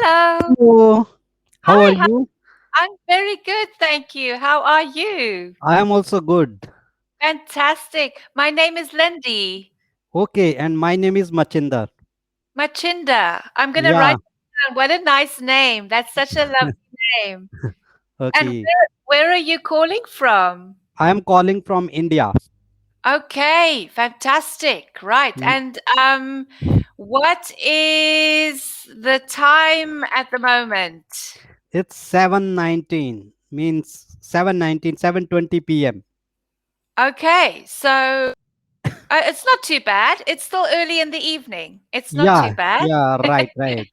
Hello. Hello, how are Hi, you? I'm very good, thank you. How are you? I am also good. Fantastic. My name is Lindy Okay, and my name is Machinder. Machinda. I'm going to write Yeah, it down. What a nice name. That's such a lovely name. And okay. where are you calling from? I am calling from India. Okay, fantastic. Right. Mm, And what is the time at the moment? It's 7:19, means 7:19, 7:20 p.m. Okay, so it's not too bad. It's still early in the evening. It's not too Yeah, bad. yeah, right.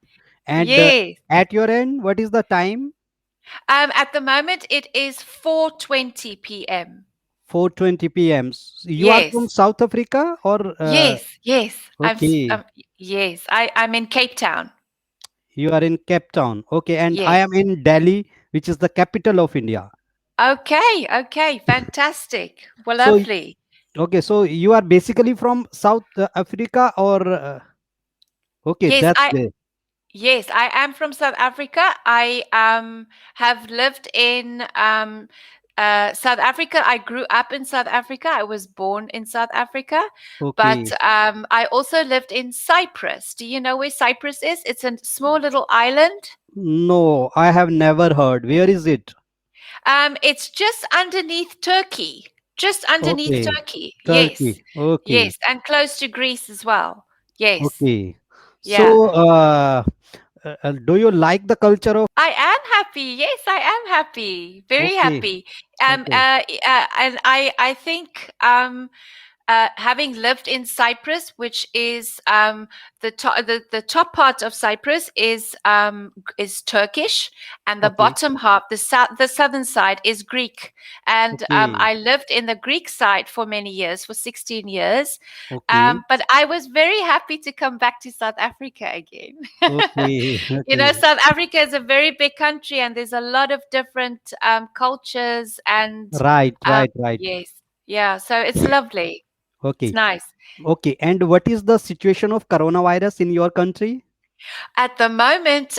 And Yes. at your end, what is the time? At the moment, it is 4:20 p.m. 4:20 p.m. You are from Yes. South Africa or Yes. Yes. okay, Yes. I'm in Cape Town. you are in Cape Town. Okay, and I Yes. am in Delhi, which is the capital of India. Okay. Okay. Fantastic. Well, So lovely. okay, so you are basically from South Africa or okay, Yes. that's great. Yes, I am from South Africa. I have lived in South Africa. I grew up in South Africa. I was born in South Africa, but Okay. I also lived in Cyprus. Do you know where Cyprus is? It's a small little island. No, I have never heard. Where is it? It's just underneath Turkey. Just underneath Okay. Turkey. Yes, Turkey. Okay. yes, and close to Greece as well. Yes, Okay. yeah. So do you like the culture of I am happy. Yes, I am happy. Very okay. happy. Okay. And I think having lived in Cyprus, which is the top part of Cyprus is Turkish, and the Okay. bottom half, the southern side, is Greek. And Okay. I lived in the Greek side for many years, for 16 years. Okay. But I was very happy to come back to South Africa again. Okay. Okay. South Africa is a very big country, and there's a lot of different cultures. And Right. yes, yeah, so it's lovely. It's Okay. nice. Okay. And what is the situation of coronavirus in your country? At the moment,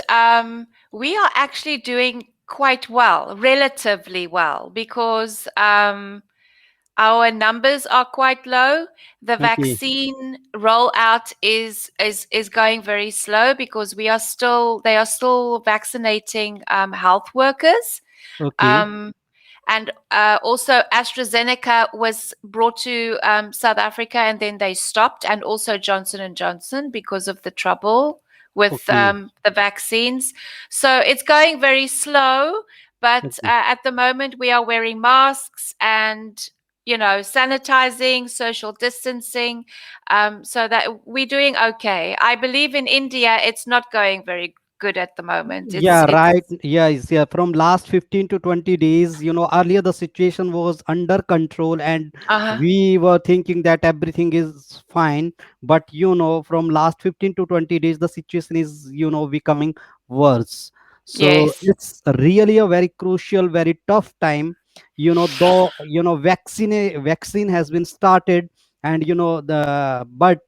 we are actually doing quite well, relatively well, because our numbers are quite low. The Okay. vaccine rollout is going very slow because they are still vaccinating health workers. Okay. Um, and also AstraZeneca was brought to South Africa, and then they stopped, and also Johnson and Johnson, because of the trouble with Okay. the vaccines. So it's going very slow, but Okay. at the moment we are wearing masks and sanitizing, social distancing, so that we're doing okay. I believe in India it's not going very good at the moment. Yeah, It's right. Yes, yeah. From last 15 to 20 days, earlier the situation was under control and uh-huh. we were thinking that everything is fine. But, from last 15 to 20 days, the situation is, becoming worse. So Yes. it's really a very crucial, very tough time. Though, vaccine has been started and, but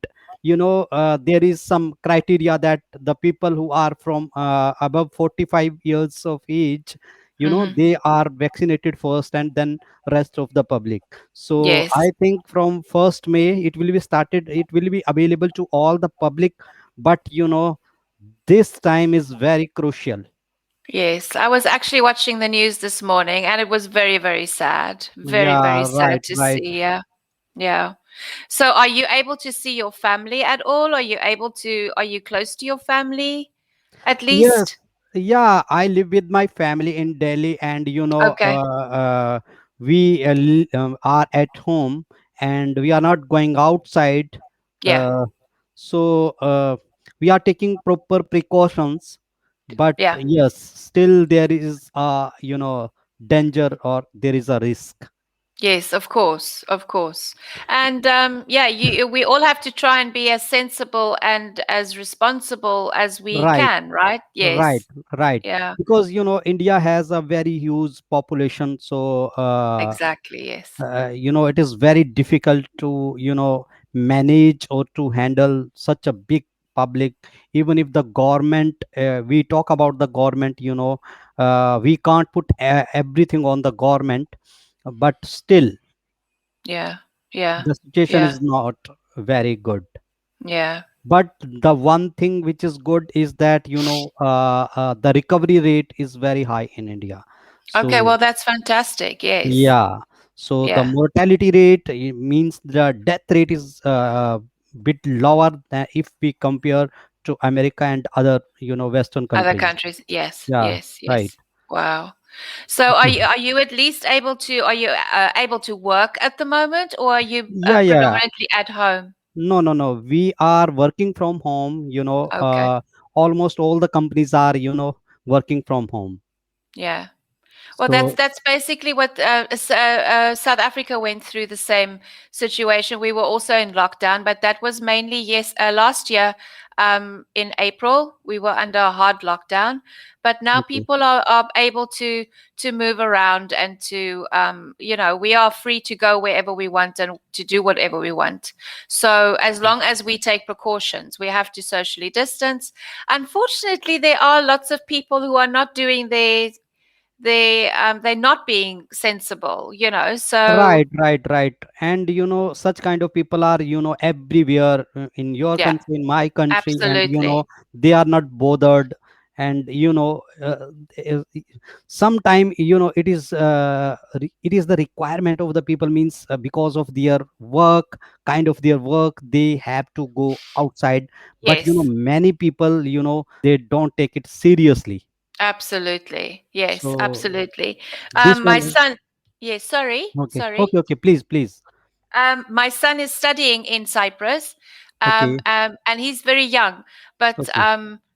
there is some criteria that the people who are from above 45 years of age, Hmm. they are vaccinated first and then rest of the public. So Yes. I think from 1st May it will be started, it will be available to all the public. But this time is very crucial. Yes, I was actually watching the news this morning, and it was very, very sad. Very, very Yeah, sad to right. see. Yeah. Yeah. So are you able to see your family at all? Are you close to your family at Yes, least? yeah, I live with my family in Delhi, and Okay. we are at home and we are not going outside. Yeah. Uh, so we are taking proper precautions, but Yeah. yes, still there is danger or there is a risk. Yes, of course. Of course. And yeah, we all have to try and be as sensible and as responsible as we Right. can, right? Right, Yes. right. Yeah. Because India has a very huge population, so Exactly. Yes. it is very difficult to manage or to handle such a big public, even if the government, we talk about the government, we can't put everything on the government, but still Yeah. Yeah. the situation Yeah. is not very good. Yeah. But the one thing which is good is that the recovery rate is very high in India. Okay, So well, that's fantastic. Yes. yeah, so the Yeah. mortality rate, means the death rate is bit lower than if we compare to America and other Western Other countries. countries. Yes. Yeah, Yes. right. Yes. Wow. So are you at least able to are you able to work at the moment, or are you Yeah, yeah. predominantly at home? No, no, no. We are working from home. Okay. Almost all the companies are working from home. Yeah. Well, that's So that's basically what South Africa went through the same situation. We were also in lockdown, but that was mainly yes last year in April. We were under a hard lockdown, but now okay. people are able to move around and to we are free to go wherever we want and to do whatever we want. So as long as we take precautions, we have to socially distance. Unfortunately, there are lots of people who are not doing they're not being sensible, so Right, right, right. And such kind of people are, everywhere, in your yeah, country, in my country, and absolutely. they are not bothered. And sometime, it is the requirement of the people, means because of their work, kind of their work, they have to go outside. But Yes, many people, they don't take it seriously. absolutely. Yes, So absolutely. this My one, son, yes, sorry, okay, sorry. okay, okay, please, please. My son is studying in Cyprus, Okay, and he's very young, but okay,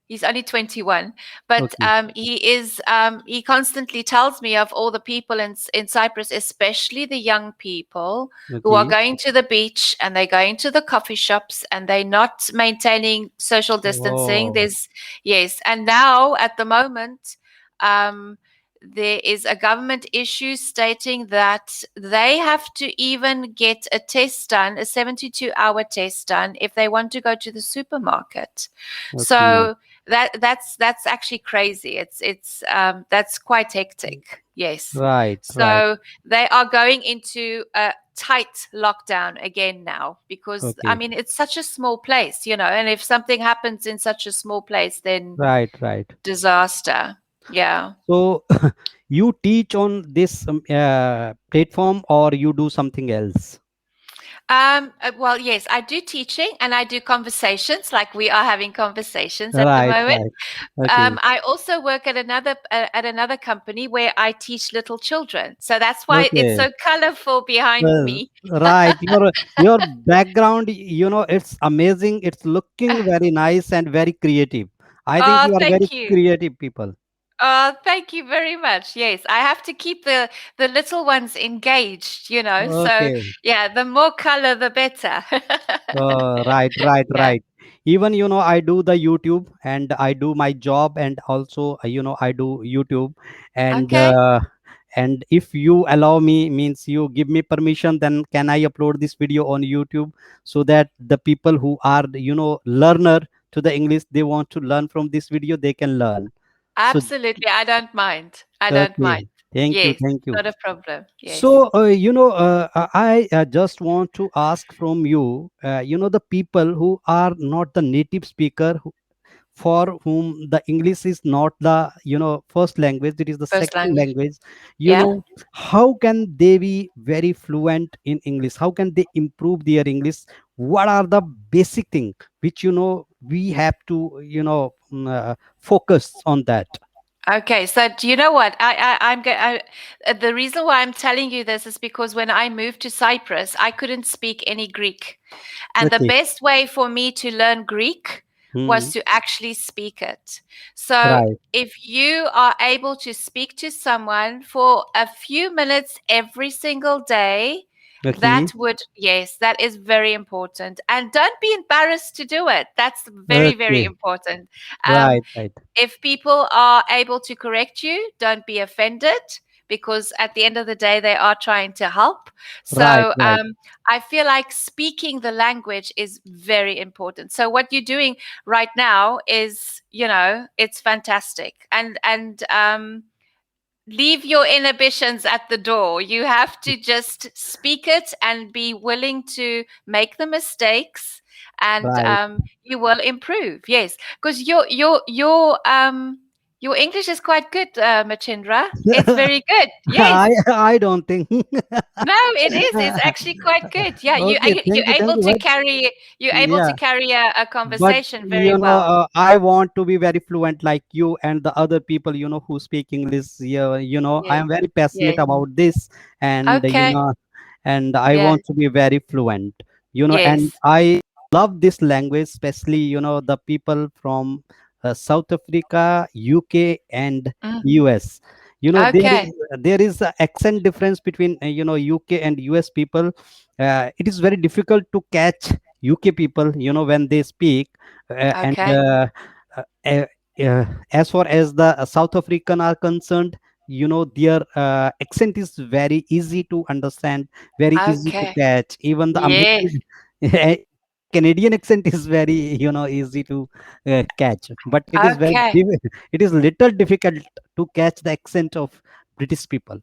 he's only 21. But okay. he constantly tells me of all the people in Cyprus, especially the young people who are Okay. going to the beach and they're going to the coffee shops and they're not maintaining social distancing. Oh, There's yes, and now at the moment. Um, there is a government issue stating that they have to even get a test done, a 72-hour test done, if they want to go to the supermarket. okay. So that's actually crazy. It's that's quite hectic. Yes. Right, right. So they are going into a tight lockdown again now because I Okay. mean it's such a small place, and if something happens in such a small place, then Right, right. disaster. Yeah. So you teach on this platform, or you do something else? Well, yes, I do teaching and I do conversations, like we are having conversations at the Right, moment. right. Okay. I also work at another company where I teach little children, so that's why it's Okay. so colorful behind me. Right. Your background, it's amazing. It's looking very nice and very creative. I think Oh, you are very thank you. creative people. Oh, thank you very much. Yes, I have to keep the little ones engaged, So Okay. yeah, the more color, the better. Right, right, Yeah. right. Even I do the YouTube, and I do my job, and also I do YouTube, and Okay. if you allow me, means you give me permission, then can I upload this video on YouTube, so that the people who are learner to the English, they want to learn from this video, they can learn. So Absolutely. I don't mind. I don't okay, mind. thank you, Yes, thank you. not a problem. Yes. So, I just want to ask from you, the people who are not the native speaker, for whom the English is not the, first language, it is the First second language. language, Yeah. how can they be very fluent in English? How can they improve their English? What are the basic thing which, we have to, focus on that? Okay. So do you know what? The reason why I'm telling you this is because when I moved to Cyprus, I couldn't speak any Greek. And the Okay. best way for me to learn Greek was Hmm. to actually speak it. So Right. if you are able to speak to someone for a few minutes every single day, Okay. that would, yes, that is very important. And don't be embarrassed to do it. That's very, very Okay. important. Um, Right. Right. if people are able to correct you, don't be offended because at the end of the day, they are trying to help. Right, So right, I feel like speaking the language is very important. So what you're doing right now is, it's fantastic. And leave your inhibitions at the door. You have to just speak it and be willing to make the mistakes, and right. you will improve. Yes, because your English is quite good, Machindra. It's very good. Yes. I don't think. No, it is. It's actually quite good. Yeah, Okay, you're thank able you. to But carry yeah, a but conversation very well. I want to be very fluent like you and the other people, who speak English. Yeah, I Yes. am very passionate Yes. about this, and Okay. and I Yeah. want to be very fluent. And Yes. I love this language, especially the people from South Africa, UK, and Mm. US. Okay. There is a accent difference between UK and US people. It is very difficult to catch UK people, when they speak, and Okay. uh, uh, as far as the South African are concerned, their accent is very easy to understand, very easy to Okay. catch. Even the Yes. American, even the Canadian accent is very easy to catch. But it is Okay. it is little difficult to catch the accent of British people.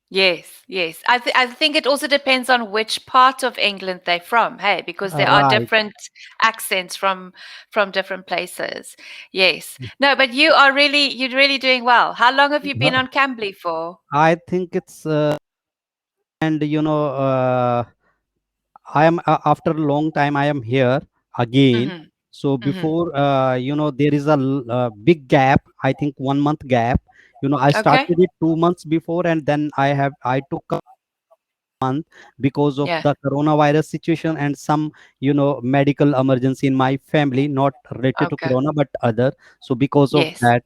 Yes, yes. I think it also depends on which part of England they're from, hey, because there are Right. different accents from different places. Yes. No, but you're really doing well. How long have you been Uh, on Cambly for? I think it's and I am after a long time I am here again. Mhm. So Mhm. before there is a big gap. I think 1 month gap. I Okay. started it 2 months before, and then I took a month because of Yeah. the coronavirus situation and some medical emergency in my family, not related to Okay. corona but other. So because of Yes. that,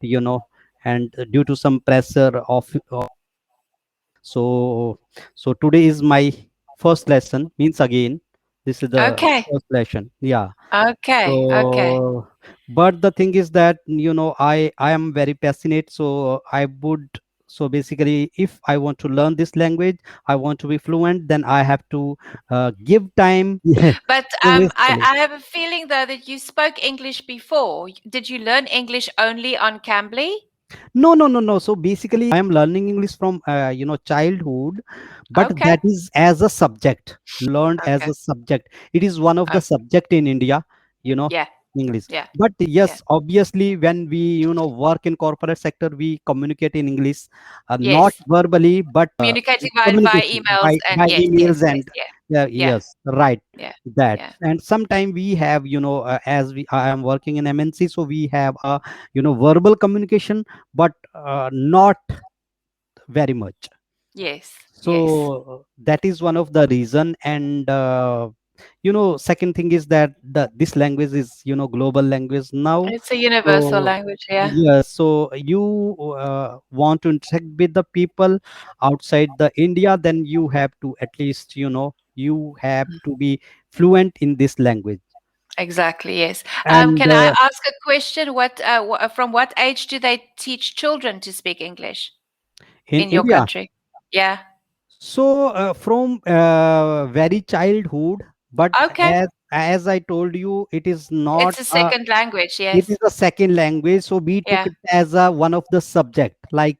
and due to some pressure of so today is my first lesson, means again this is the Okay. first lesson. Yeah. Okay. Okay. So but the thing is that I am very passionate, so I would, so basically if I want to learn this language, I want to be fluent, then I have to give time. But So basically, I have a feeling though that you spoke English before. Did you learn English only on Cambly? no, no, no, no. So basically, I am learning English from childhood, but Okay. that is as a subject, learned as Okay. a subject. It is one of the Okay. subject in India, you know, Yeah. English. Yeah. But Yeah. yes, obviously, when we work in corporate sector, we communicate in English, not Yes. verbally, but Communicating via communication emails and by yes, yes, emails yes, and yeah. Yeah. yes, right. Yeah. That, Yeah. and sometime we have as I am working in MNC, so we have a verbal communication, but not very much. Yes. Yes. So that is one of the reason. And second thing is that this language is global language now. It's a universal So language, yeah. yes, so you want to interact with the people outside the India, then you have to at least you have Mm. to be fluent in this language. Exactly, yes. And Can I ask a question? From what age do they teach children to speak English in in your India, country? Yeah. so from very childhood, but Okay. as I told you, it is not It's a second language, it is yes. a second language, so we took Yeah. it as a one of the subject, like